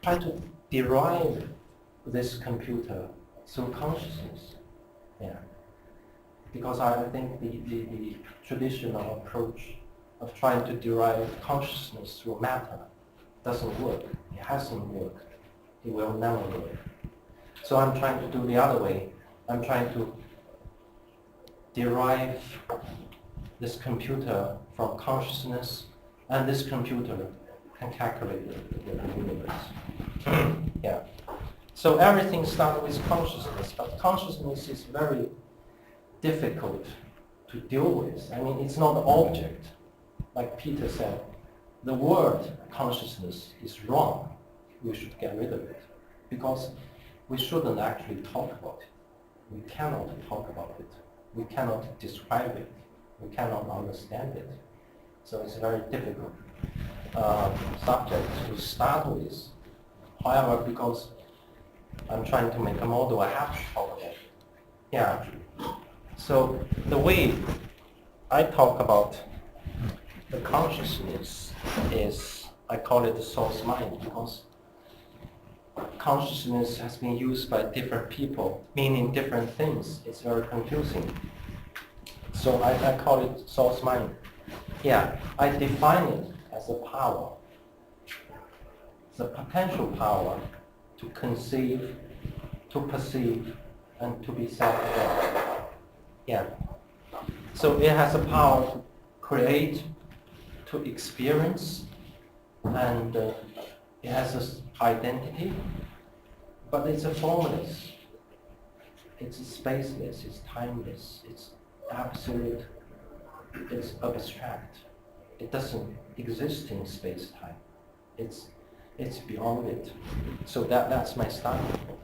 try to derive this computer through consciousness. Yeah. Because I think the traditional approach of trying to derive consciousness through matter doesn't work. It hasn't worked. It will never work. So I'm trying to do the other way. I'm trying to derive this computer from consciousness, and this computer can calculate the universe. Yeah. So everything starts with consciousness, but consciousness is very difficult to deal with. I mean, it's not the object. Like Peter said, the word consciousness is wrong. We should get rid of it. Because we shouldn't actually talk about it. We cannot talk about it. We cannot describe it. We cannot understand it. So it's a very difficult subject to start with. However, because I'm trying to make a model, I have to talk about it. Yeah. So the way I talk about the consciousness is, I call it the source mind, because consciousness has been used by different people, meaning different things. It's very confusing. So I call it source mind. Yeah, I define it as a power. The potential power to conceive, to perceive, and to be self-aware. Yeah. So it has a power to create, to experience, and it has an identity, but it's a formless. It's spaceless, it's timeless, it's absolute, it's abstract. It doesn't exist in space-time. It's beyond it. So that's my starting point.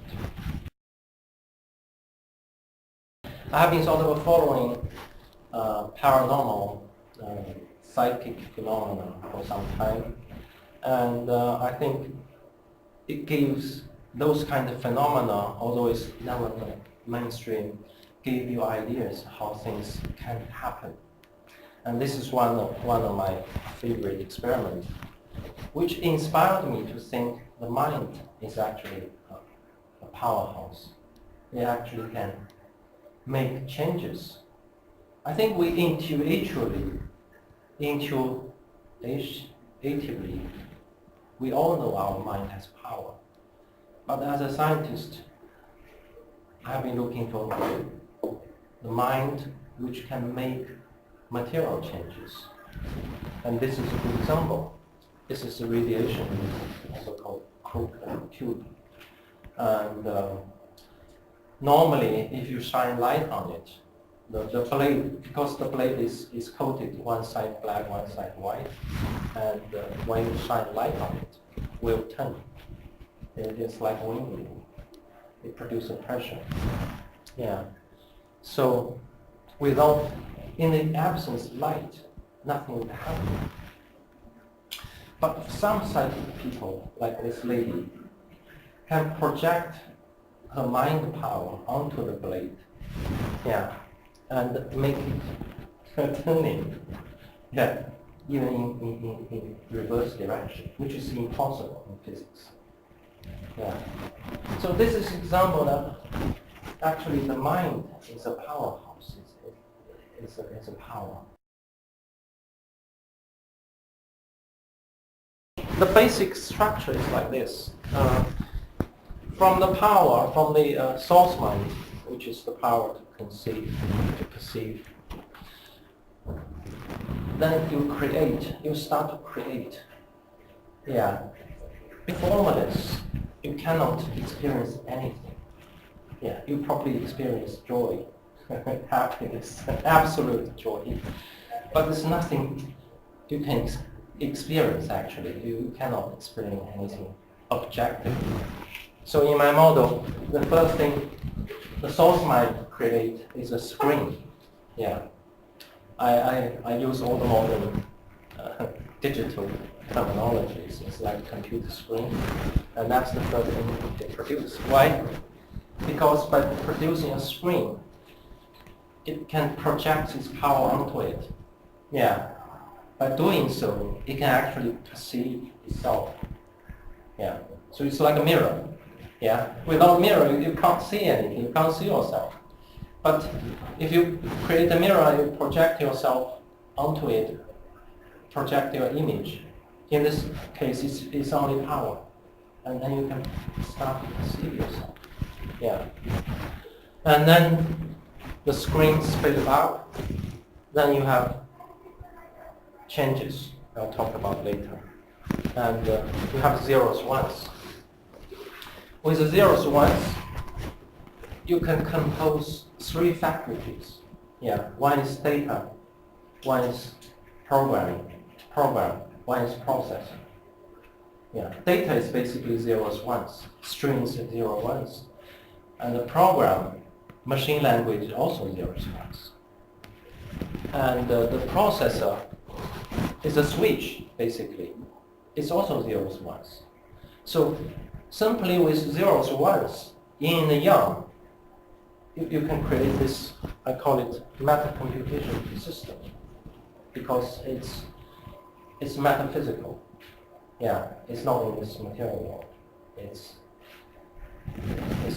I have been sort of following paranormal psychic phenomena for some time, and I think it gives those kind of phenomena, although it's never mainstream, give you ideas how things can happen. And this is one of my favorite experiments, which inspired me to think the mind is actually a powerhouse. It actually can make changes. I think we intuitively, we all know our mind has power. But as a scientist, I have been looking for the mind which can make material changes. And this is a good example. This is a radiation, also called Crook tube. And normally, if you shine light on it, the blade, because the blade is coated one side black, one side white, and when you shine light on it, it will turn. It is like wind. It produces pressure. Yeah. So in the absence of light, nothing would happen. But some psychic people, like this lady, can project her mind power onto the blade, yeah, and make it turning, yeah, even in reverse direction, which is impossible in physics. Yeah. So this is an example that actually the mind is a powerhouse. It's a power. The basic structure is like this. From the power, from the source mind, which is the power to conceive, to perceive, then you start to create. Yeah. Formless, you cannot experience anything. Yeah, you probably experience joy, happiness, absolute joy. But there's nothing you can experience actually. You cannot experience anything objectively. So in my model, the first thing the source mind create is a screen. Yeah. I use all the modern digital terminologies. It's like a computer screen, and that's the first thing they produce. Why? Because by producing a screen, it can project its power onto it. Yeah. By doing so, it can actually perceive itself. Yeah. So it's like a mirror. Yeah. Without mirror, you can't see anything. You can't see yourself. But if you create a mirror, you project yourself onto it, project your image. In this case, it's only power. And then you can start to perceive yourself. Yeah. And then the screen split out. Then you have changes. I'll talk about later. And you have zeros, ones. With the zeros, ones, you can compose three faculties. Yeah. One is data. One is program. One is processing. Yeah. Data is basically zeros, ones. Strings are 0, 1s. And the program, machine language, is also zeros, ones. And the processor is a switch, basically. It's also zeros, ones. So simply with zeros, ones, yin and yang, you can create this, I call it metacomputation system, because it's metaphysical. Yeah, it's not in this material world. It's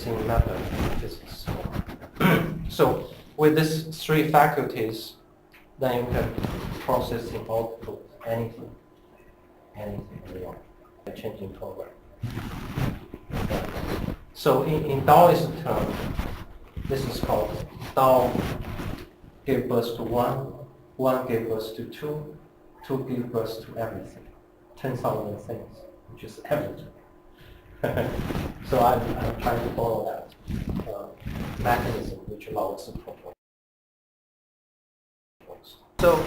in metaphysics. So with these three faculties, then you can process in output anything you want, a changing program. Yeah. So in Taoist term, this is called Tao gave birth to one, one gave birth to two, two gave birth to everything. 10,000 things, which is everything. So I'm trying to follow that mechanism which Lao Tzu proposed. So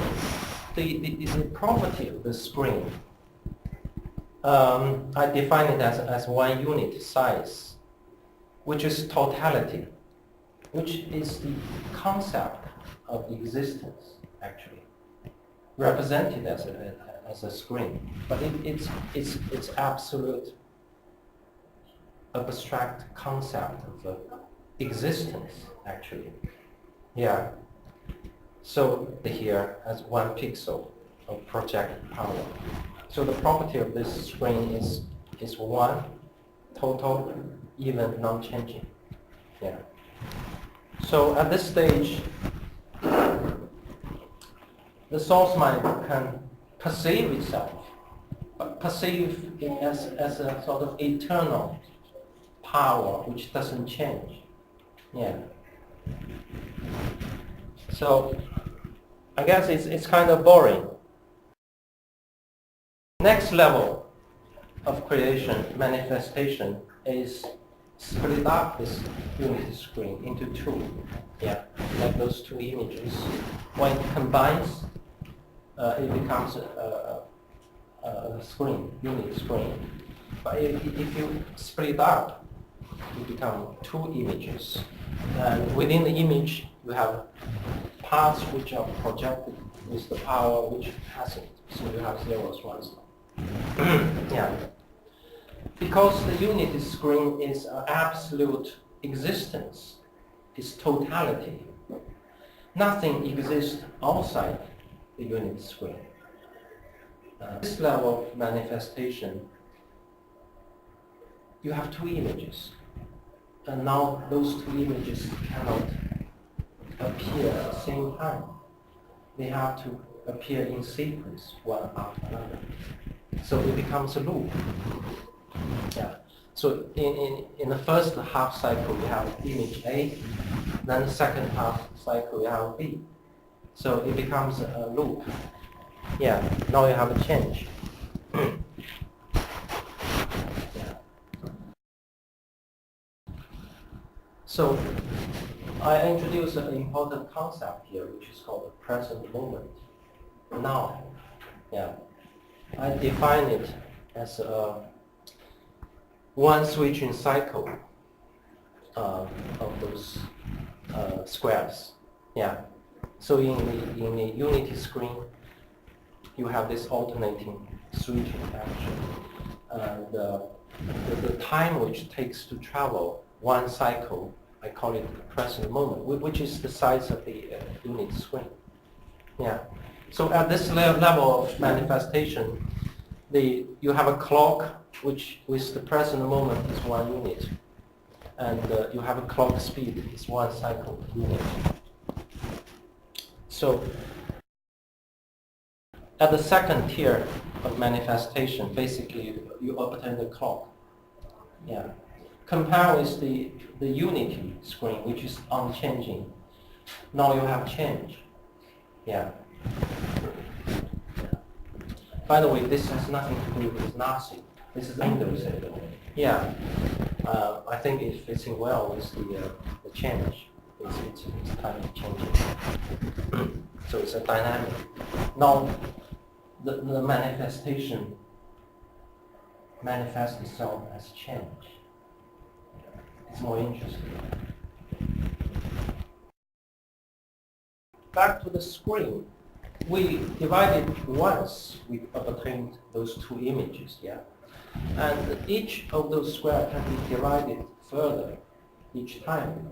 the property of the screen, I define it as one unit size, which is totality, which is the concept of existence, actually, represented as a screen, but it's absolute abstract concept of existence, actually. Yeah. So here has 1 pixel of projected power. So the property of this screen is 1, total, even, non-changing. Yeah. So at this stage, the source mind can perceive itself, but perceive it as a sort of eternal power which doesn't change. Yeah. So I guess it's kind of boring. Next level of creation, manifestation, is split up this unity screen into 2. Yeah, like those 2 images. When it combines, it becomes a screen, unit screen. But if you split up, it becomes 2 images. And within the image, you have parts which are projected with the power which hasn't. So you have zeros, ones. Yeah. Because the unity screen is an absolute existence, it's totality. Nothing exists outside the unit screen. This level of manifestation, you have 2 images. And now those 2 images cannot appear at the same time. They have to appear in sequence, one after another. So it becomes a loop. Yeah. So in the first half cycle, you have image A. Then the second half cycle, you have B. So it becomes a loop. Yeah. Now you have a change. Yeah. So I introduce an important concept here, which is called the present moment. Now, yeah, I define it as one switching cycle of those squares. Yeah. So in the unity screen, you have this alternating switching action, and the time which it takes to travel one cycle, I call it the present moment, which is the size of the unit screen. Yeah. So at this level of manifestation, you have a clock which with the present moment is 1 unit, and you have a clock speed is 1 cycle per unit. So at the second tier of manifestation, basically you obtain the clock. Yeah. Compare with the unity screen, which is unchanging. Now you have change. Yeah. By the way, this has nothing to do with Nazi. This is Windows. Yeah. I think it fits in well with the change. It's kind of changing. So it's a dynamic. Now, the manifestation manifests itself as change. It's more interesting. Back to the screen. We divided once, we obtained those two images, yeah? And each of those squares can be divided further each time.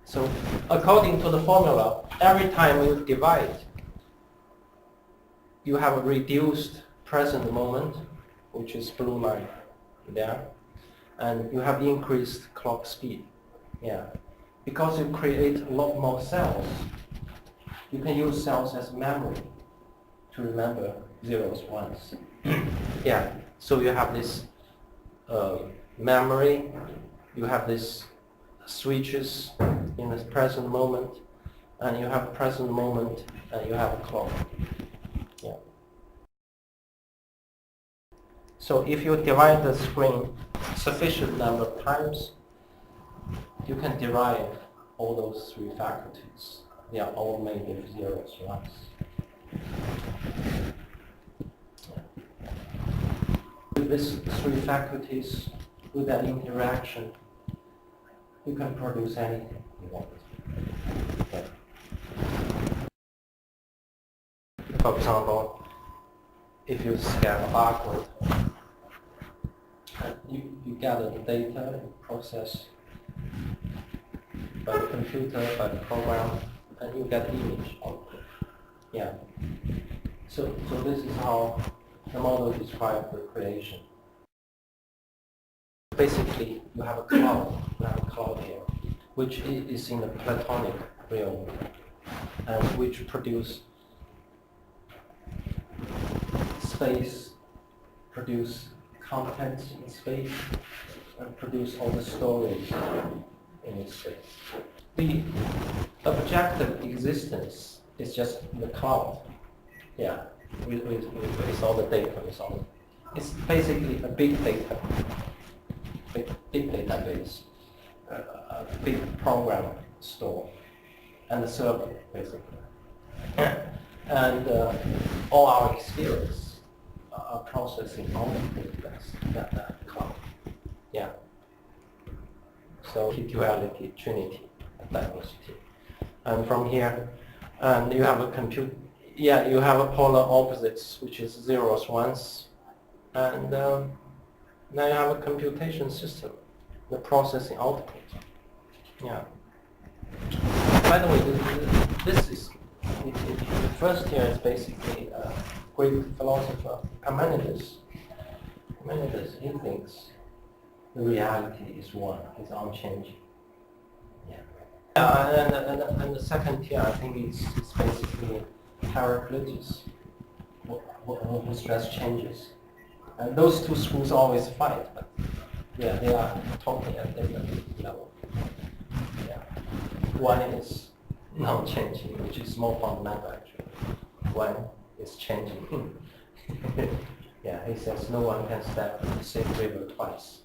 So according to the formula, every time you divide, you have a reduced present moment, which is blue line there, and you have increased clock speed. Yeah. Because you create a lot more cells, you can use cells as memory to remember zeros, ones. Yeah. So you have this memory, you have these switches in the present moment, and you have a present moment, and you have a clock. Yeah. So if you divide the screen sufficient number of times, you can derive all those three faculties. They are all made of zeros, ones. With these three faculties, with that interaction, you can produce anything you want. Okay. For example, if you scan a barcode, and you gather the data, you process by the computer, by the program, and you get image output. Yeah. So this is how the model describes the creation. Basically, you have a cloud. You have a cloud here, which is in the Platonic realm, and which produce space, produce content in space, and produce all the storage in space. The objective existence is just the cloud. Yeah, with all the data. It's basically a big data, big database, a big program store, and a server, basically. And all our experience are processing all the database, that cloud. Yeah. So duality, trinity, diversity. And from here, and you have a compute. Yeah, you have a polar opposites, which is zeros, ones, and now you have a computation system, the processing output. Yeah. By the way, this is the first here is basically a Greek philosopher Parmenides. Parmenides, he thinks the reality is one, is unchanging. Yeah. And the second tier, I think it's basically Heraclitus, who stress changes. And those two schools always fight, but yeah, they are talking at different level. Yeah. One is non-changing, which is more fundamental actually. One is changing. Yeah, he says no one can step in the same river twice.